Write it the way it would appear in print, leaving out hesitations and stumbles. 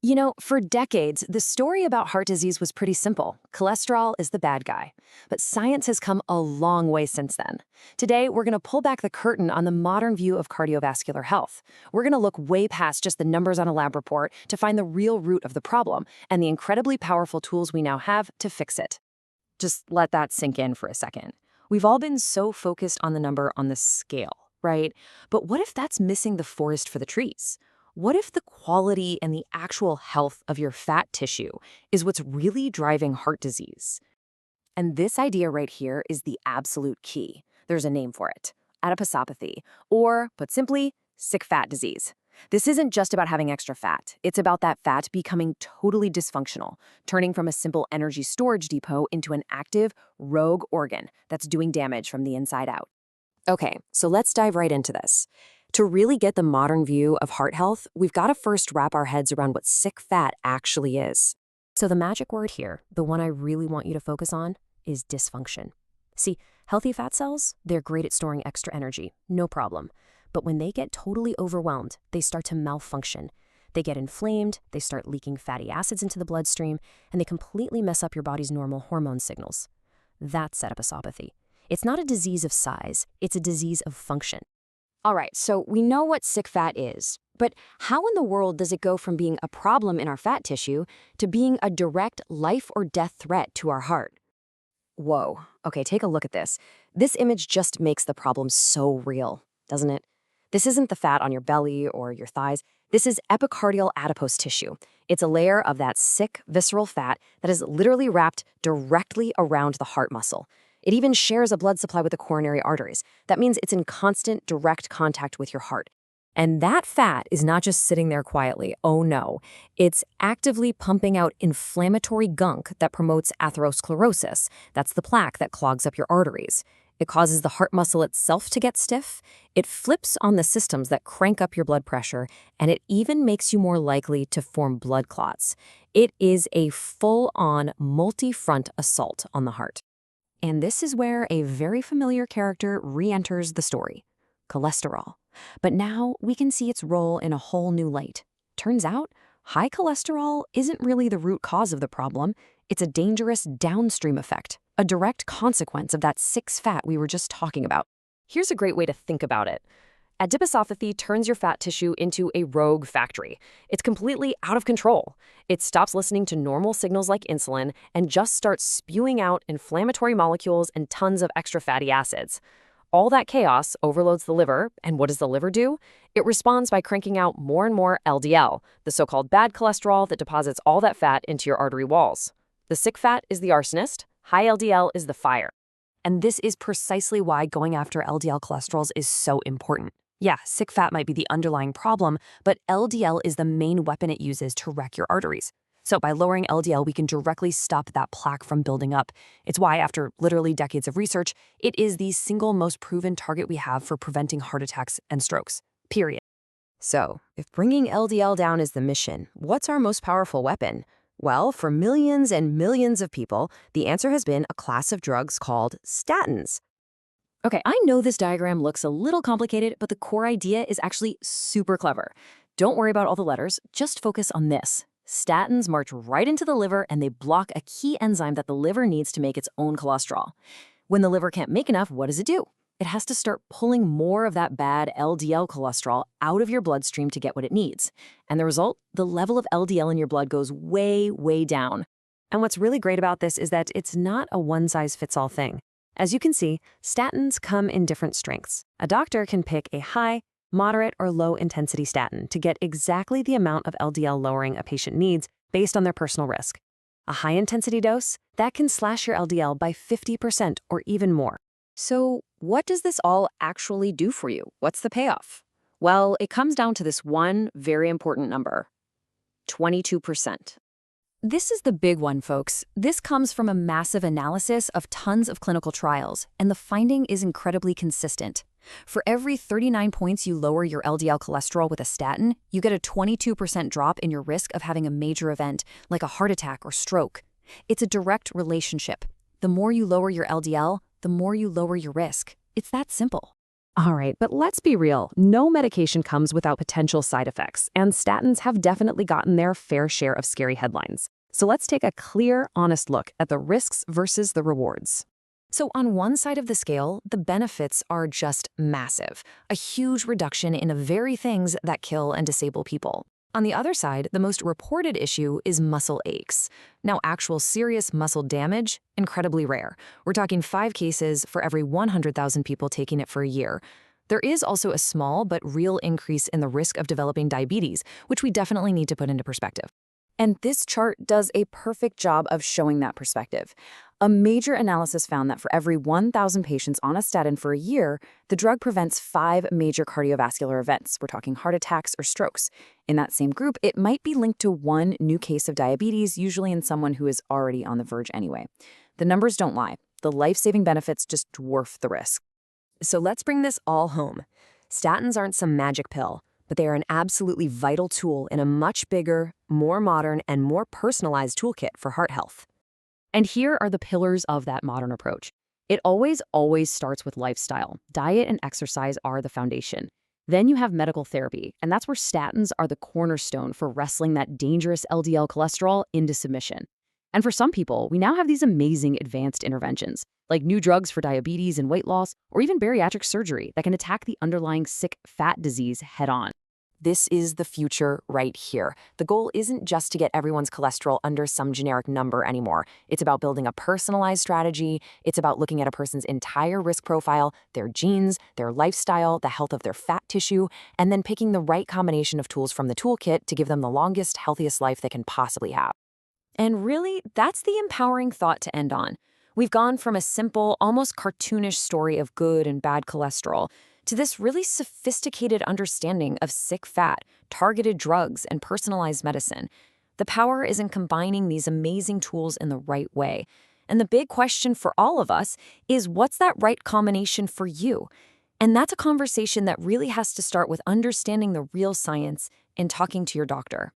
You know, for decades, the story about heart disease was pretty simple. Cholesterol is the bad guy. But science has come a long way since then. Today, we're going to pull back the curtain on the modern view of cardiovascular health. We're going to look way past just the numbers on a lab report to find the real root of the problem and the incredibly powerful tools we now have to fix it. Just let that sink in for a second. We've all been so focused on the number on the scale, right? But what if that's missing the forest for the trees? What if the quality and the actual health of your fat tissue is what's really driving heart disease? And this idea right here is the absolute key. There's a name for it: adiposopathy, or, put simply, sick fat disease. This isn't just about having extra fat. It's about that fat becoming totally dysfunctional, turning from a simple energy storage depot into an active, rogue organ that's doing damage from the inside out. Okay, so let's dive right into this. To really get the modern view of heart health, we've got to first wrap our heads around what sick fat actually is. So the magic word here, the one I really want you to focus on, is dysfunction. See, healthy fat cells, they're great at storing extra energy, no problem. But when they get totally overwhelmed, they start to malfunction. They get inflamed, they start leaking fatty acids into the bloodstream, and they completely mess up your body's normal hormone signals. That's adiposopathy. It's not a disease of size, it's a disease of function. All right, so we know what sick fat is, but how in the world does it go from being a problem in our fat tissue to being a direct life or death threat to our heart? Whoa, okay, take a look at this. This image just makes the problem so real, doesn't it? This isn't the fat on your belly or your thighs. This is epicardial adipose tissue. It's a layer of that sick, visceral fat that is literally wrapped directly around the heart muscle. It even shares a blood supply with the coronary arteries. That means it's in constant, direct contact with your heart. And that fat is not just sitting there quietly. Oh no. It's actively pumping out inflammatory gunk that promotes atherosclerosis. That's the plaque that clogs up your arteries. It causes the heart muscle itself to get stiff. It flips on the systems that crank up your blood pressure, and it even makes you more likely to form blood clots. It is a full-on, multi-front assault on the heart. And this is where a very familiar character re-enters the story: cholesterol. But now we can see its role in a whole new light. Turns out, high cholesterol isn't really the root cause of the problem. It's a dangerous downstream effect, a direct consequence of that sick fat we were just talking about. Here's a great way to think about it. Adiposopathy turns your fat tissue into a rogue factory. It's completely out of control. It stops listening to normal signals like insulin and just starts spewing out inflammatory molecules and tons of extra fatty acids. All that chaos overloads the liver, and what does the liver do? It responds by cranking out more and more LDL, the so-called bad cholesterol that deposits all that fat into your artery walls. The sick fat is the arsonist, high LDL is the fire. And this is precisely why going after LDL cholesterols is so important. Yeah, sick fat might be the underlying problem, but LDL is the main weapon it uses to wreck your arteries. So by lowering LDL, we can directly stop that plaque from building up. It's why, after literally decades of research, it is the single most proven target we have for preventing heart attacks and strokes, period. So, if bringing LDL down is the mission, what's our most powerful weapon? Well, for millions and millions of people, the answer has been a class of drugs called statins. Okay, I know this diagram looks a little complicated, but the core idea is actually super clever. Don't worry about all the letters, just focus on this. Statins march right into the liver and they block a key enzyme that the liver needs to make its own cholesterol. When the liver can't make enough, what does it do? It has to start pulling more of that bad LDL cholesterol out of your bloodstream to get what it needs. And the result? The level of LDL in your blood goes way, way down. And what's really great about this is that it's not a one-size-fits-all thing. As you can see, statins come in different strengths. A doctor can pick a high, moderate, or low-intensity statin to get exactly the amount of LDL lowering a patient needs based on their personal risk. A high-intensity dose, that can slash your LDL by 50% or even more. So what does this all actually do for you? What's the payoff? Well, it comes down to this one very important number: 22%. This is the big one, folks. This comes from a massive analysis of tons of clinical trials, and the finding is incredibly consistent. For every 39 points you lower your LDL cholesterol with a statin, you get a 22% drop in your risk of having a major event, like a heart attack or stroke. It's a direct relationship. The more you lower your LDL, the more you lower your risk. It's that simple. All right, but let's be real. No medication comes without potential side effects, and statins have definitely gotten their fair share of scary headlines. So let's take a clear, honest look at the risks versus the rewards. So on one side of the scale, the benefits are just massive, a huge reduction in the very things that kill and disable people. On the other side, the most reported issue is muscle aches. Now, actual serious muscle damage, incredibly rare. We're talking 5 cases for every 100,000 people taking it for a year. There is also a small but real increase in the risk of developing diabetes, which we definitely need to put into perspective. And this chart does a perfect job of showing that perspective. A major analysis found that for every 1,000 patients on a statin for a year, the drug prevents 5 major cardiovascular events. We're talking heart attacks or strokes. In that same group, it might be linked to 1 new case of diabetes, usually in someone who is already on the verge anyway. The numbers don't lie. The life-saving benefits just dwarf the risk. So let's bring this all home. Statins aren't some magic pill, but they are an absolutely vital tool in a much bigger, more modern, and more personalized toolkit for heart health. And here are the pillars of that modern approach. It always starts with lifestyle. Diet and exercise are the foundation. Then you have medical therapy, and that's where statins are the cornerstone for wrestling that dangerous LDL cholesterol into submission. And for some people, we now have these amazing advanced interventions, like new drugs for diabetes and weight loss, or even bariatric surgery that can attack the underlying sick fat disease head-on. This is the future right here. The goal isn't just to get everyone's cholesterol under some generic number anymore. It's about building a personalized strategy. It's about looking at a person's entire risk profile, their genes, their lifestyle, the health of their fat tissue, and then picking the right combination of tools from the toolkit to give them the longest, healthiest life they can possibly have. And really, that's the empowering thought to end on. We've gone from a simple, almost cartoonish story of good and bad cholesterol to this really sophisticated understanding of sick fat, targeted drugs, and personalized medicine. The power is in combining these amazing tools in the right way. And the big question for all of us is, what's that right combination for you? And that's a conversation that really has to start with understanding the real science and talking to your doctor.